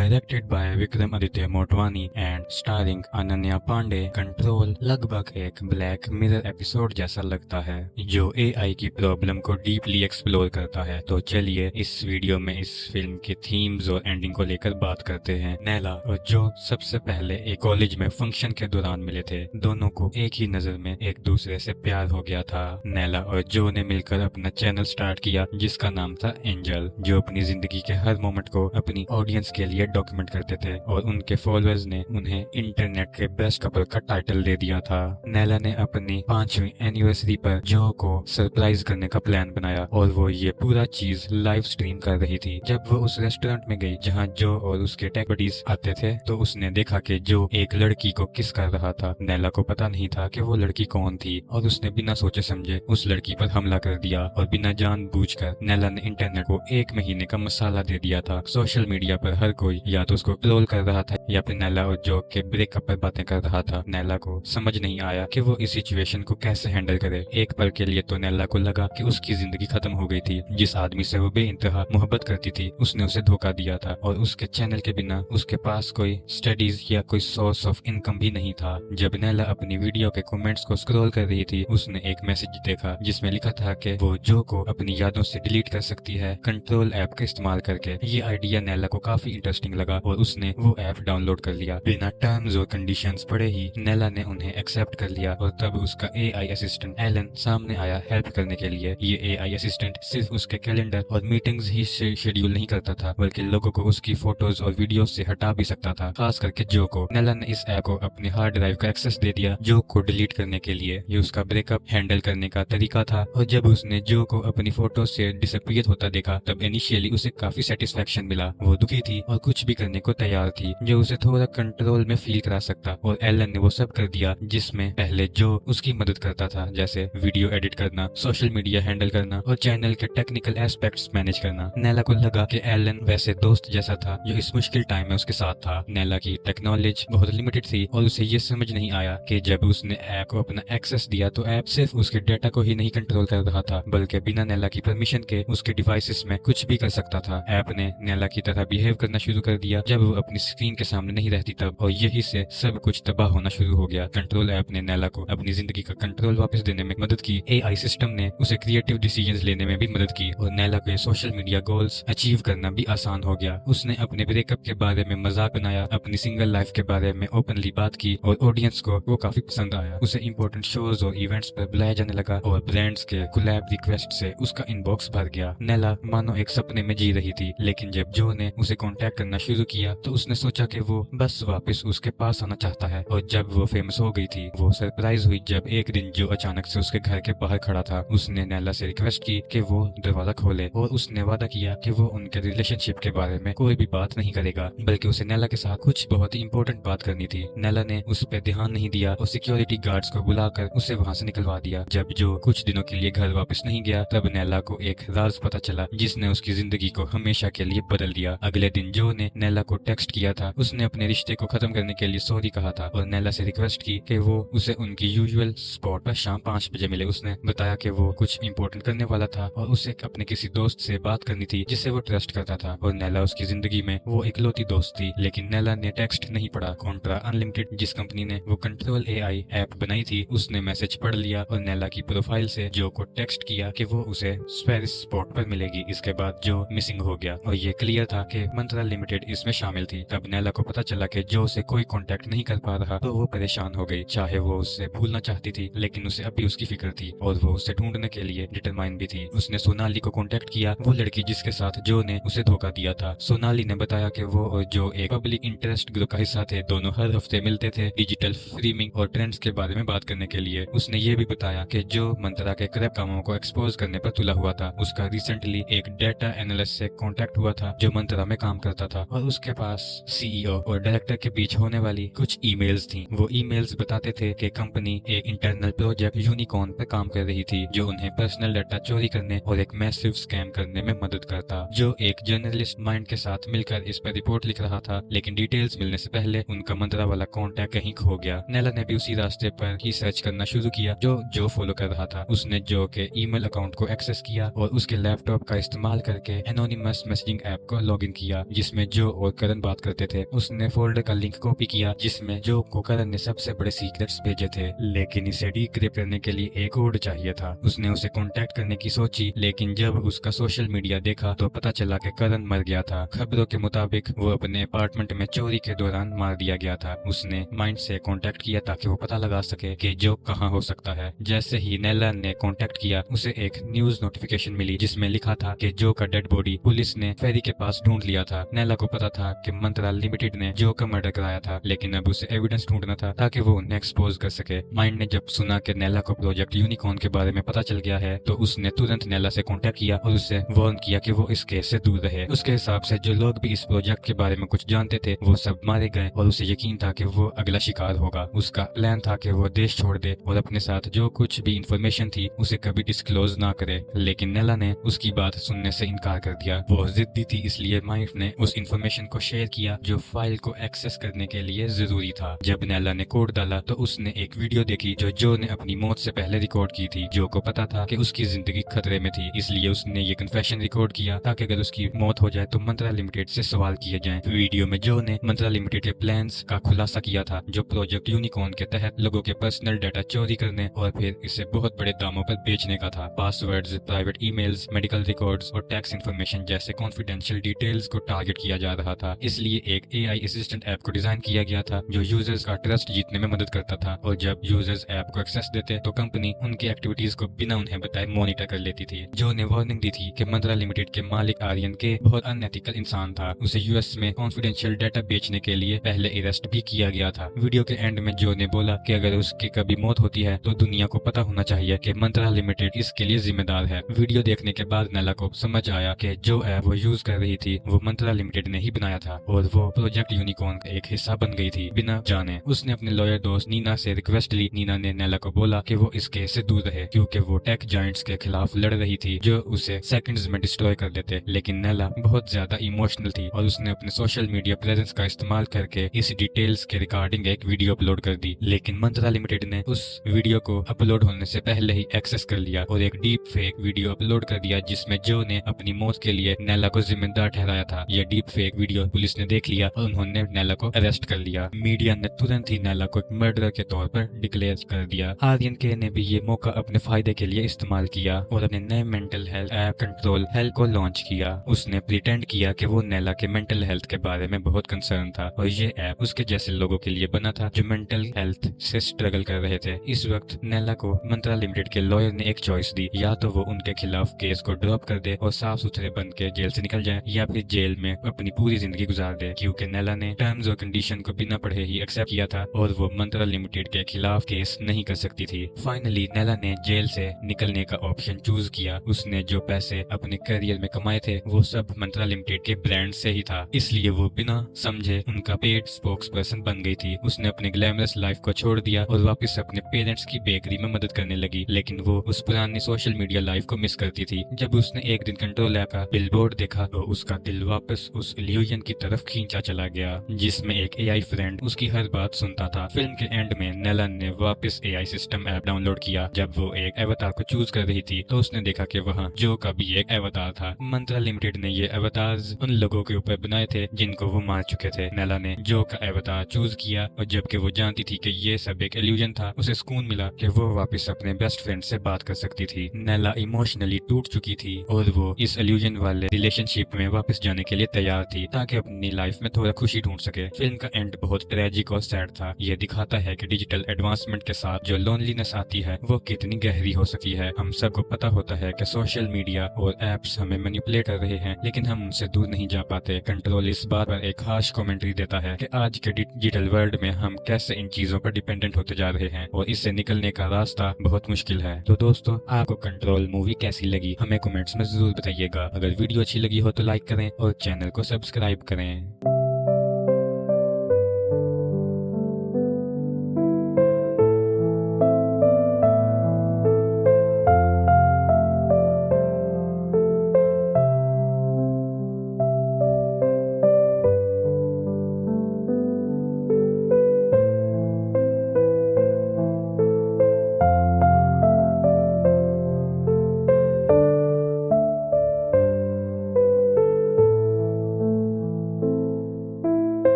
Directed by Vikram Aditya Motwane and starring Ananya Panday. Control लगभग एक black mirror episode जैसा लगता है जो एआई की प्रॉब्लम को डीपली एक्सप्लोर करता है। तो चलिए इस वीडियो में इस फिल्म के थीम्स और एंडिंग को लेकर बात करते हैं। नैला और जो सबसे पहले एक कॉलेज में फंक्शन के दौरान मिले थे। दोनों को एक ही नजर में एक दूसरे से प्यार हो गया था। नैला और जो ने मिलकर अपना चैनल स्टार्ट किया जिसका नाम था एंजल, जो अपनी जिंदगी के हर मोमेंट को अपनी ऑडियंस के लिए डॉक्यूमेंट करते थे और उनके फॉलोअर्स ने उन्हें इंटरनेट के बेस्ट कपल का टाइटल दे दिया था। नैला ने अपनी 5वीं एनिवर्सरी पर जो को सरप्राइज करने का प्लान बनाया और वो ये पूरा चीज लाइव स्ट्रीम कर रही थी। जब वो उस रेस्टोरेंट में गई जहाँ जो और उसके टेक बडीज आते थे तो उसने देखा कि जो एक लड़की को किस कर रहा था। नैला को पता नहीं था कि वो लड़की कौन थी और उसने बिना सोचे समझे उस लड़की पर हमला कर दिया और बिना जानबूझकर नैला ने इंटरनेट को 1 महीने का मसाला दे दिया था। सोशल मीडिया पर हर कोई या तो उसको ट्रोल कर रहा था या फिर नैला और जो के ब्रेकअप पर बातें कर रहा था। नैला को समझ नहीं आया कि वो इस सिचुएशन को कैसे हैंडल करे। एक पल के लिए तो नैला को लगा कि उसकी जिंदगी खत्म हो गई थी। जिस आदमी से वो बेइंतहा मोहब्बत करती थी उसने उसे धोखा दिया था और उसके चैनल के बिना उसके पास कोई स्टडीज या कोई सोर्स ऑफ इनकम भी नहीं था। जब नैला अपनी वीडियो के कमेंट्स को स्क्रॉल कर रही थी उसने एक मैसेज देखा जिसमें लिखा था कि वो जो को अपनी यादों से डिलीट कर सकती है कंट्रोल ऐप का इस्तेमाल करके। ये आइडिया नैला को काफी इंटरेस्टिंग लगा और उसने वो ऐप डाउनलोड कर लिया। बिना टर्म्स और कंडीशंस पढ़े ही नैला ने उन्हें एक्सेप्ट कर लिया और तब उसका एआई असिस्टेंट एलन सामने आया हेल्प करने के लिए। ये एआई असिस्टेंट सिर्फ उसके कैलेंडर और मीटिंग्स ही शेड्यूल नहीं करता था बल्कि लोगों को उसकी फोटोज और वीडियो से हटा भी सकता था, खास करके जो को। नैला ने इस ऐप को अपने हार्ड ड्राइव का एक्सेस दे दिया जो को डिलीट करने के लिए। ये उसका ब्रेकअप हैंडल करने का तरीका था और जब उसने जो को अपनी फोटो से डिसअपीयर होता देखा तब इनिशियली उसे काफी सेटिस्फेक्शन मिला। वो दुखी थी और कुछ भी करने को तैयार थी जो उसे थोड़ा कंट्रोल में फील करा सकता और एलन ने वो सब कर दिया जिसमें पहले जो उसकी मदद करता था, जैसे वीडियो एडिट करना, सोशल मीडिया हैंडल करना और चैनल के टेक्निकल एस्पेक्ट्स मैनेज करना। नैला को लगा कि एलन वैसे दोस्त जैसा था जो इस मुश्किल टाइम में उसके साथ था। नैला की टेक्नोलॉजी बहुत लिमिटेड थी और उसे ये समझ नहीं आया कि जब उसने ऐप को अपना एक्सेस दिया तो ऐप सिर्फ उसके डेटा को ही नहीं कंट्रोल कर रहा था बल्कि बिना नैला की परमिशन के उसके डिवाइसेस में कुछ भी कर सकता था। ऐप ने नैला की तरह बिहेव करना शुरू कर दिया जब वो अपनी स्क्रीन के सामने नहीं रहती तब, और यही से सब कुछ तबाह होना शुरू हो गया। कंट्रोल ऐप ने नैला को अपनी जिंदगी का कंट्रोल वापस देने में मदद की। एआई सिस्टम ने उसे क्रिएटिव डिसीजंस लेने में भी मदद की और नैला के सोशल मीडिया गोल्स अचीव करना भी आसान हो गया। उसने अपने ब्रेकअप के बारे में मजाक बनाया, अपनी सिंगल लाइफ के बारे में ओपनली बात की और ऑडियंस को वो काफी पसंद आया। उसे इंपॉर्टेंट शोज और इवेंट्स पर बुलाया जाने लगा और ब्रांड्स के कोलैब रिक्वेस्ट से उसका इनबॉक्स भर गया। नैला मानो एक सपने में जी रही थी, लेकिन जब जो ने उसे कांटेक्ट करना शुरू किया तो उसने सोचा कि वो बस वापस उसके पास आना चाहता है। और जब वो फेमस हो गई थी वो सरप्राइज हुई जब एक दिन जो अचानक से उसके घर के बाहर खड़ा था। उसने नैला से रिक्वेस्ट की कि वो दरवाजा खोले और उसने वादा किया कि वो उनके रिलेशनशिप के बारे में कोई भी बात नहीं करेगा बल्कि उसे नैला के साथ कुछ बहुत ही इंपॉर्टेंट बात करनी थी। नैला ने उस पर ध्यान नहीं दिया और सिक्योरिटी गार्ड्स को बुलाकर उसे वहाँ से निकलवा दिया। जब जो कुछ दिनों के लिए घर वापस नहीं गया तब नैला को एक राज पता चला जिसने उसकी जिंदगी को हमेशा के लिए बदल दिया। अगले दिन जो ने नैला को टेक्स्ट किया था। उसने अपने रिश्ते को खत्म करने के लिए सॉरी कहा था और नैला से रिक्वेस्ट की कि वो उसे उनकी यूजुअल स्पॉट पर शाम 5 बजे मिले। उसने बताया कि वो कुछ इंपॉर्टेंट करने वाला था और उसे अपने किसी दोस्त से बात करनी थी जिसे वो ट्रस्ट करता था और नैला उसकी जिंदगी में वो इकलौती दोस्त थी। लेकिन नैला ने टेक्स्ट नहीं पढ़ा। कॉन्ट्रा अनलिमिटेड जिस कंपनी ने वो कंट्रोल एआई ऐप बनाई थी उसने मैसेज पढ़ लिया और नैला की प्रोफाइल से जो को टेक्स्ट किया कि वो उसे पेरिस स्पॉट पर मिलेगी। इसके बाद जो मिसिंग हो गया और ये क्लियर था कि मंत्रा लिमिटेड इसमें शामिल थी। तब नैला को पता चला कि जो से कोई कांटेक्ट नहीं कर पा रहा तो वो परेशान हो गई। चाहे वो उससे भूलना चाहती थी लेकिन उसे अभी उसकी फिक्र थी और वो उसे ढूंढने के लिए डिटरमाइन भी थी। उसने सोनाली को कांटेक्ट किया, वो लड़की जिसके साथ जो ने उसे धोखा दिया था। सोनाली ने बताया कि वो और जो एक पब्लिक इंटरेस्ट ग्रुप का हिस्सा थे। दोनों हर हफ्ते मिलते थे डिजिटल फ्रीमिंग और ट्रेंड्स के बारे में बात करने के लिए। उसने ये भी बताया कि जो मंत्रा के क्रैप कामों को एक्सपोज करने पर तुला हुआ था। उसका रिसेंटली एक डाटा एनालिस्ट से कांटेक्ट हुआ था जो मंत्रा में काम करता था और उसके पास सीईओ और डायरेक्टर के बीच होने वाली कुछ ईमेल्स थी। वो ईमेल्स बताते थे कि कंपनी एक इंटरनल प्रोजेक्ट यूनिकॉर्न पर काम कर रही थी जो उन्हें पर्सनल डाटा चोरी करने और एक मैसिव स्कैम करने में मदद करता। जो एक जर्नलिस्ट माइंड के साथ मिलकर इस पर रिपोर्ट लिख रहा था लेकिन डिटेल्स मिलने से पहले उनका मंत्रा वाला कांटेक्ट कहीं खो गया। नैला ने भी उसी रास्ते पर ही सर्च करना शुरू किया जो फॉलो कर रहा था। उसने जो के ईमेल अकाउंट को एक्सेस किया और उसके लैपटॉप का इस्तेमाल करके एनोनिमस मैसेजिंग ऐप को लॉगिन किया जिसमें जो और करण बात करते थे। उसने फोल्डर का लिंक कॉपी किया जिसमें जो को करण ने सबसे बड़े सीक्रेट्स भेजे थे, लेकिन इसे डिक्रिप्ट करने के लिए एक कोड चाहिए था। उसने उसे कांटेक्ट करने की सोची, लेकिन जब उसका सोशल मीडिया देखा तो पता चला कि करण मर गया था। खबरों के मुताबिक वो अपने अपार्टमेंट में चोरी के दौरान मार दिया गया था। उसने माइंड से कांटेक्ट किया ताकि वो पता लगा सके कि जो कहाँ हो सकता है। जैसे ही नेला ने कांटेक्ट किया, उसे एक न्यूज नोटिफिकेशन मिली जिसमें लिखा था कि जो का डेड बॉडी पुलिस ने फेरी के पास ढूंढ लिया था। नेला को पता था कि मंत्रा लिमिटेड ने जो का मर्डर कराया था, लेकिन अब उसे एविडेंस ढूंढना था ताकि वो उन्हें एक्सपोज कर सके। माइंड ने जब सुना कि नेला को प्रोजेक्ट यूनिकॉर्न के बारे में पता चल गया है, तो उसने तुरंत नेला से कांटेक्ट किया और उससे वार्न किया कि वो इस केस से दूर रहे। उसके हिसाब से जो लोग भी इस प्रोजेक्ट के बारे में कुछ जानते थे वो सब मारे गए और उसे यकीन था कि वो अगला शिकार होगा। उसका प्लान था कि वो देश छोड़ दे और अपने साथ जो कुछ भी इंफॉर्मेशन थी उसे कभी डिस्क्लोज ना करे, लेकिन नेला ने उसकी बात सुनने से इनकार कर दिया। वो जिद्दी थी, इसलिए माइंड ने उस इंफॉर्मेशन को शेयर किया जो फाइल को एक्सेस करने के लिए जरूरी था। जब नेला ने कोड डाला तो उसने एक वीडियो देखी जो ने अपनी मौत से पहले रिकॉर्ड की थी। जो को पता था कि उसकी जिंदगी खतरे में थी, इसलिए उसने ये कन्फेशन रिकॉर्ड किया ताकि अगर उसकी मौत हो जाए तो मंत्रा लिमिटेड से सवाल किए जाएं। वीडियो में जो ने मंत्रा लिमिटेड के प्लान्स का खुलासा किया था, जो प्रोजेक्ट यूनिकॉर्न के तहत लोगों के पर्सनल डाटा चोरी करने और फिर इसे बहुत बड़े दामों पर बेचने का था। Passwords, private emails, medical records और टैक्स इन्फॉर्मेशन जैसे कॉन्फिडेंशियल डिटेल्स को टारगेट किया जा रहा था। इसलिए एक एआई असिस्टेंट ऐप को डिजाइन किया गया था जो यूजर्स का ट्रस्ट जीतने में मदद करता था, और जब यूजर्स ऐप को एक्सेस देते तो कंपनी उनकी एक्टिविटीज को बिना उन्हें बताए मॉनिटर कर लेती थी। जो ने वार्निंग दी थी कि मंत्रा लिमिटेड के मालिक आर्यन के बहुत अनएथिकल इंसान था। उसे यूएस में कॉन्फिडेंशियल डाटा बेचने के लिए पहले अरेस्ट भी किया गया था। वीडियो के एंड में जो ने बोला कि अगर उसकी कभी मौत होती है तो दुनिया को पता होना चाहिए कि मंत्रा लिमिटेड इसके लिए जिम्मेदार है। वीडियो देखने के बाद नेला को समझ आया कि जो ऐप वो यूज कर रही थी वो मंत्रा लिमिटेड ने ही बनाया था और वो प्रोजेक्ट यूनिकॉर्न का एक हिस्सा बन गई थी बिना जाने। उसने अपने लॉयर दोस्त नीना से रिक्वेस्ट ली। नीना ने नेला को बोला कि वो इस केस से दूर रहे क्योंकि वो टेक जायंट्स के खिलाफ लड़ रही थी जो उसे सेकंड्स में डिस्ट्रॉय कर देते। लेकिन नेला बहुत ज्यादा इमोशनल थी और उसने अपने सोशल मीडिया प्रेजेंस का इस्तेमाल करके इस डिटेल्स के रिगार्डिंग एक वीडियो अपलोड कर दी। लेकिन मंत्रा लिमिटेड ने उस वीडियो को अपलोड होने से पहले ही एक्सेस कर लिया और एक डीप फेक वीडियो अपलोड कर दिया जिसमें जो ने अपनी मौत के लिए नेला को जिम्मेदार ठहराया था। यह डीप फेक वीडियो पुलिस ने देख लिया और उन्होंने नेला को अरेस्ट कर लिया। मीडिया ने तुरंत ही नेला को एक मर्डर के तौर पर डिक्लेयर कर दिया। आर्यन के ने भी ये मौका अपने फायदे के लिए इस्तेमाल किया और अपने नए mental health app control health को लॉन्च किया। उसने प्रिटेंड किया कि वो नेला के मेंटल हेल्थ के बारे में बहुत कंसर्न था और ये ऐप उसके जैसे लोगों के लिए बना था जो मेंटल हेल्थ से स्ट्रगल कर रहे थे। इस वक्त नेला को मंत्रा लिमिटेड के लॉयर ने एक चॉइस दी, या तो वो उनके खिलाफ केस को ड्रॉप कर दे और साफ सुथरे बन के जेल से निकल जाए, या फिर जेल में अपनी पूरी जिंदगी गुजार दे, क्योंकि नेला ने टर्म्स और कंडीशन को बिना पढ़े ही एक्सेप्ट किया था और वो मंत्रा लिमिटेड के खिलाफ केस नहीं कर सकती थी। फाइनली नेला ने जेल से निकलने का ऑप्शन चूज किया। उसने जो पैसे अपने करियर में कमाए थे वो सब मंत्रा लिमिटेड के ब्रांड से ही था, इसलिए वो बिना समझे उनका पेड स्पोक्स पर्सन बन गई थी। उसने अपने ग्लैमरस लाइफ को छोड़ दिया और वापस अपने पेरेंट्स की बेकरी में मदद करने लगी, लेकिन वो उस पुरानी सोशल मीडिया लाइफ को मिस करती थी। जब उसने एक दिन कंट्रोल ऐप का बिलबोर्ड देखा तो उसका दिल वापस उस इल्यूजन की तरफ खींचा चला गया जिसमें एक एआई फ्रेंड उसकी हर बात सुनता था। फिल्म के एंड में नेला ने वापस एआई सिस्टम ऐप डाउनलोड किया। जब वो एक एवतार को चूज कर रही थी तो उसने देखा कि वहाँ जो का भी एक एवतार था। मंत्रा लिमिटेड ने ये एवतार्स उन लोगों के ऊपर बनाए थे जिनको वो मार चुके थे। नेला ने जो का एवतार चूज किया और जबकि वो जानती थी कि ये सब एक इल्यूजन था, उसे सुकून मिला कि वो वापस अपने बेस्ट फ्रेंड से बात कर सकती थी। नेला इमोशनली टूट चुकी थी और वो इस इल्यूजन वाले रिलेशनशिप में वापस जाने के लिए तैयार थी ताकि अपनी लाइफ में थोड़ा खुशी ढूंढ सके। फिल्म का एंड बहुत ट्रेजिक और सैड था। ये दिखाता है कि डिजिटल एडवांसमेंट के साथ जो लोनलीनेस आती है वो कितनी गहरी हो सकती है। हम सबको पता होता है कि सोशल मीडिया और एप्स हमें मैनिपुलेट कर रहे हैं, लेकिन हम उनसे दूर नहीं जा पाते। कंट्रोल इस बात पर एक खास कमेंट्री देता है कि आज के डिजिटल वर्ल्ड में हम कैसे इन चीजों पर डिपेंडेंट होते जा रहे हैं और इससे निकलने का रास्ता बहुत मुश्किल है। तो दोस्तों, आपको कंट्रोल मूवी कैसी लगी हमें कमेंट्स में जरूर बताइएगा। अगर वीडियो अच्छी लगी हो तो लाइक करें और चैनल को सब्सक्राइब करें।